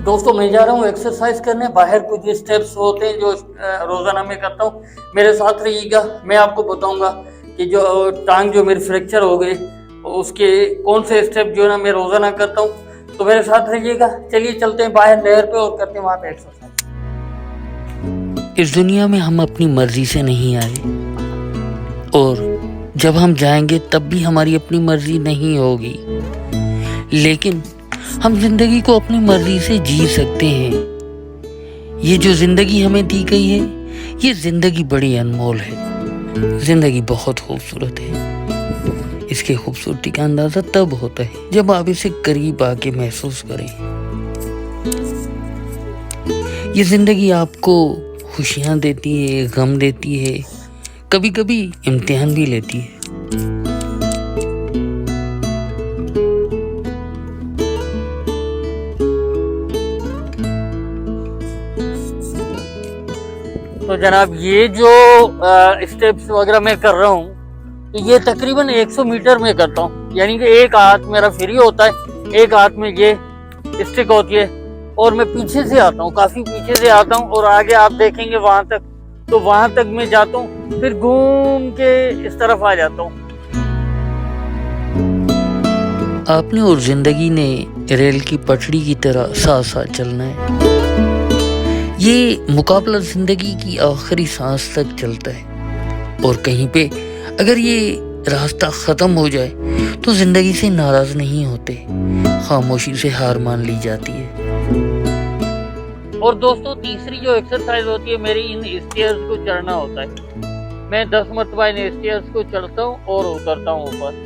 दोस्तों मैं जा रहा हूँ एक्सरसाइज करने। बाहर कुछ स्टेप्स होते हैं जो रोजाना मैं करता हूँ। मेरे साथ रहिएगा, मैं आपको बताऊंगा कि जो टांग जो मेरी फ्रैक्चर हो गई उसके कौन से स्टेप जो है ना मैं रोजाना करता हूँ। तो मेरे साथ रहिएगा। चलिए चलते हैं बाहर नहर पे और करते हैं वहाँ पे एक्सरसाइज। इस दुनिया में हम अपनी मर्जी से नहीं आए और जब हम जाएंगे तब भी हमारी अपनी मर्जी नहीं होगी, लेकिन हम जिंदगी को अपनी मर्जी से जी सकते हैं। ये जो जिंदगी हमें दी गई है, ये जिंदगी बड़ी अनमोल है। जिंदगी बहुत खूबसूरत है। इसकी खूबसूरती का अंदाजा तब होता है जब आप इसे करीब आके महसूस करें। ये जिंदगी आपको खुशियां देती है, गम देती है, कभी कभी इम्तिहान भी लेती है। तो जनाब ये जो स्टेप्स वगैरह मैं कर रहा हूँ तो ये तकरीबन 100 मीटर में करता हूँ। यानी कि एक हाथ मेरा फ्री होता है, एक हाथ में ये स्टिक होती है और मैं पीछे से आता हूँ, काफी पीछे से आता हूँ और आगे आप देखेंगे वहां तक। तो वहां तक मैं जाता हूँ, फिर घूम के इस तरफ आ जाता हूँ। आपने और जिंदगी ने रेल की पटरी की तरह साथ साथ चलना है। ये मुकाबला जिंदगी की आखिरी सांस तक चलता है और कहीं पे अगर ये रास्ता खत्म हो जाए तो जिंदगी से नाराज नहीं होते, खामोशी से हार मान ली जाती है। और दोस्तों तीसरी जो एक्सरसाइज होती है मेरी, इन स्टेयर्स को चढ़ना होता है। मैं 10 मरतबा इन स्टेयर्स को चढ़ता हूँ और उतरता हूँ ऊपर।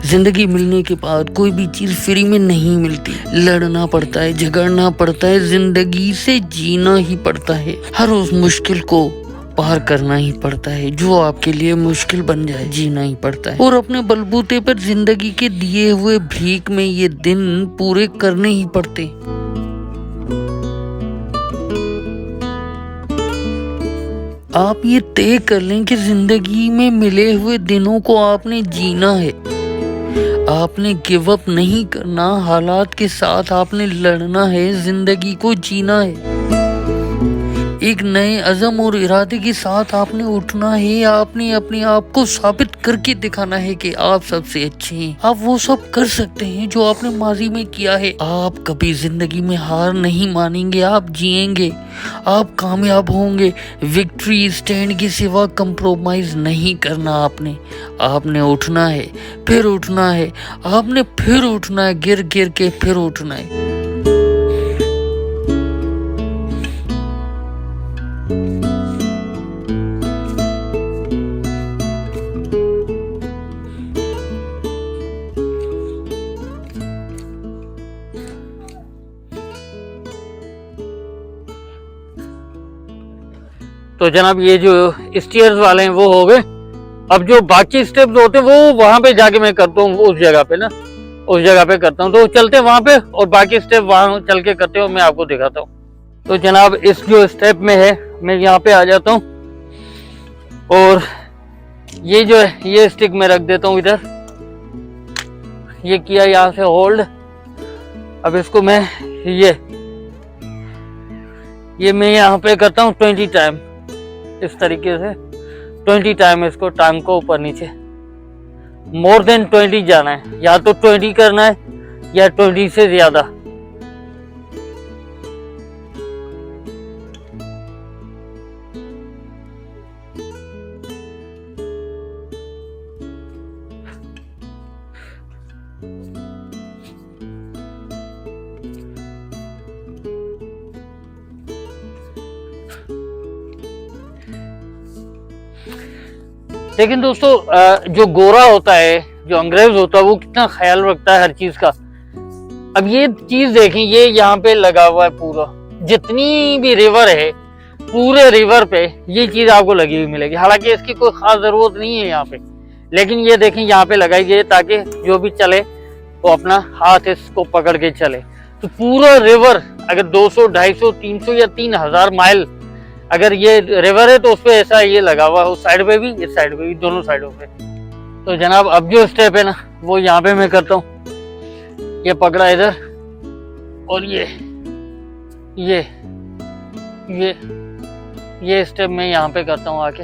जिंदगी मिलने के बाद कोई भी चीज फ्री में नहीं मिलती। लड़ना पड़ता है, झगड़ना पड़ता है, जिंदगी से जीना ही पड़ता है। हर उस मुश्किल को पार करना ही पड़ता है जो आपके लिए मुश्किल बन जाए, जीना ही पड़ता है। और अपने बलबूते पर जिंदगी के दिए हुए भीख में ये दिन पूरे करने ही पड़ते। आप ये तय कर लें कि जिंदगी में मिले हुए दिनों को आपने जीना है। आपने गिव अप नहीं करना, हालात के साथ आपने लड़ना है, जिंदगी को जीना है। एक नए अज़म और इरादे के साथ आपने उठना है। आपने अपने आप को साबित करके दिखाना है कि आप सबसे अच्छे हैं। आप वो सब कर सकते हैं जो आपने माजी में किया है। आप कभी जिंदगी में हार नहीं मानेंगे, आप जिएंगे, आप कामयाब होंगे। विक्ट्री स्टैंड के सिवा कंप्रोमाइज नहीं करना। आपने उठना है, फिर उठना है, आपने फिर उठना है, गिर गिर के फिर उठना है। तो जनाब ये जो स्टेयर्स वाले हैं वो हो गए। अब जो बाकी स्टेप्स होते हैं वो वहां पे जाके मैं करता हूँ, उस जगह पे करता हूँ। तो चलते हैं वहां पे और बाकी स्टेप वहां चल के करते हो, मैं आपको दिखाता हूँ। तो जनाब इस जो स्टेप में है मैं यहाँ पे आ जाता हूँ और ये जो है ये स्टिक में रख देता हूँ इधर। ये किया यहाँ से होल्ड। अब इसको मैं ये मैं यहाँ पे करता हूँ 20 टाइम। इस तरीके से 20 टाइम इसको टांग को ऊपर नीचे, मोर देन 20 जाना है। या तो 20 करना है या 20 से ज्यादा। लेकिन दोस्तों जो गोरा होता है, जो अंग्रेज होता है, वो कितना ख्याल रखता है हर चीज का। अब ये चीज देखें, ये यहाँ पे लगा हुआ है पूरा, जितनी भी रिवर है पूरे रिवर पे ये चीज आपको लगी हुई मिलेगी। हालांकि इसकी कोई खास जरूरत नहीं है यहाँ पे, लेकिन ये देखें यहाँ पे लगाई गई है ताकि जो भी चले वो अपना हाथ इसको पकड़ के चले। तो पूरा रिवर अगर 200, 250, 300 या 3000 माइल अगर ये रिवर है तो उस पे ऐसा ये लगा हुआ है, उस साइड पे भी इस साइड पे भी, दोनों साइडों पे। तो जनाब अब जो स्टेप है ना वो यहाँ पे मैं करता हूँ। ये पकड़ा इधर, और ये स्टेप मैं यहाँ पे करता हूँ आके।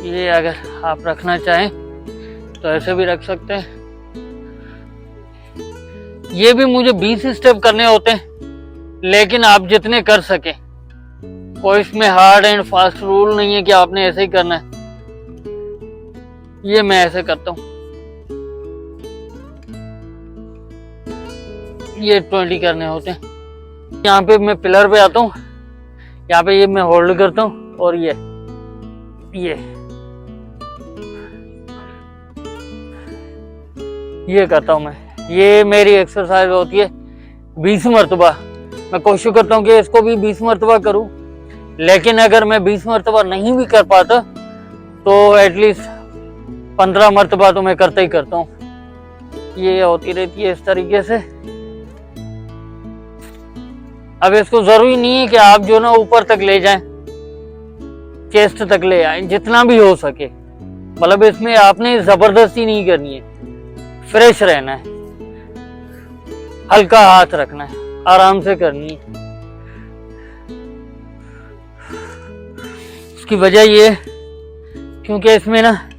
ये अगर आप रखना चाहें तो ऐसे भी रख सकते हैं। ये भी मुझे 20 स्टेप करने होते हैं, लेकिन आप जितने कर सके, कोई इसमें हार्ड एंड फास्ट रूल नहीं है कि आपने ऐसे ही करना है। ये मैं ऐसे करता हूँ। ये 20 करने होते हैं। यहाँ पे मैं पिलर पे आता हूँ, यहाँ पे ये मैं होल्ड करता हूँ, और ये करता हूँ मैं। ये मेरी एक्सरसाइज होती है 20 मरतबा। मैं कोशिश करता हूँ कि इसको भी 20 मरतबा करूँ, लेकिन अगर मैं 20 मरतबा नहीं भी कर पाता तो एटलीस्ट 15 मरतबा तो मैं करता ही करता हूँ। ये होती रहती है इस तरीके से। अब इसको जरूरी नहीं है कि आप जो ना ऊपर तक ले जाएं, चेस्ट तक ले आए, जितना भी हो सके। मतलब इसमें आपने जबरदस्ती नहीं करनी है, फ्रेश रहना है, हल्का हाथ रखना है, आराम से करनी है। उसकी वजह ये है क्योंकि इसमें ना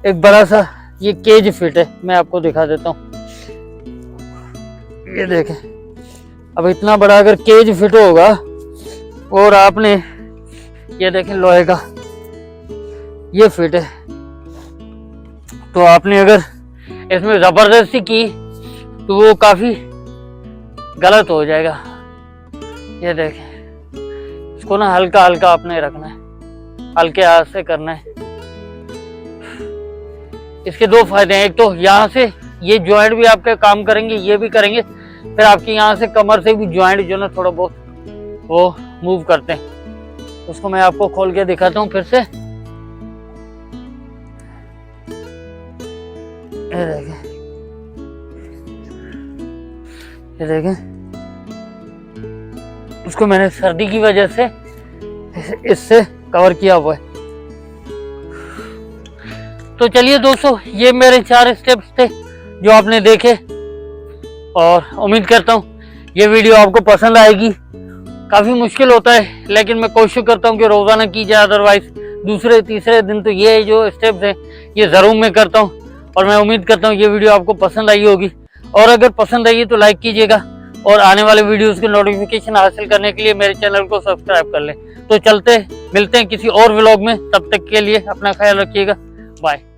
एक बड़ा सा ये केज फिट है। मैं आपको दिखा देता हूँ, ये देखें। अब इतना बड़ा अगर केज फिट होगा, और आपने ये देखें लोहे का ये फिट है, तो आपने अगर इसमें जबरदस्ती की तो वो काफी गलत हो जाएगा। ये देखें, इसको ना हल्का हल्का आपने रखना है, हल्के हाथ से करना है। इसके दो फायदे हैं। एक तो यहाँ से ये जॉइंट भी आपके काम करेंगे, ये भी करेंगे, फिर आपके यहाँ से कमर से भी जॉइंट जो ना थोड़ा बहुत वो मूव करते हैं। उसको मैं आपको खोल के दिखाता हूँ फिर से। ये देखें, उसको मैंने सर्दी की वजह से इससे कवर किया हुआ है। तो चलिए दोस्तों, ये मेरे 4 स्टेप्स थे जो आपने देखे, और उम्मीद करता हूँ ये वीडियो आपको पसंद आएगी। काफ़ी मुश्किल होता है, लेकिन मैं कोशिश करता हूँ कि रोज़ाना की जाए, अदरवाइज दूसरे तीसरे दिन तो ये जो स्टेप्स हैं ये ज़रूर मैं करता हूँ। और मैं उम्मीद करता हूँ ये वीडियो आपको पसंद आई होगी, और अगर पसंद आई तो लाइक कीजिएगा, और आने वाले वीडियोज़ के नोटिफिकेशन हासिल करने के लिए मेरे चैनल को सब्सक्राइब कर लें। तो चलते मिलते हैं किसी और व्लॉग में, तब तक के लिए अपना ख्याल रखिएगा। बाय।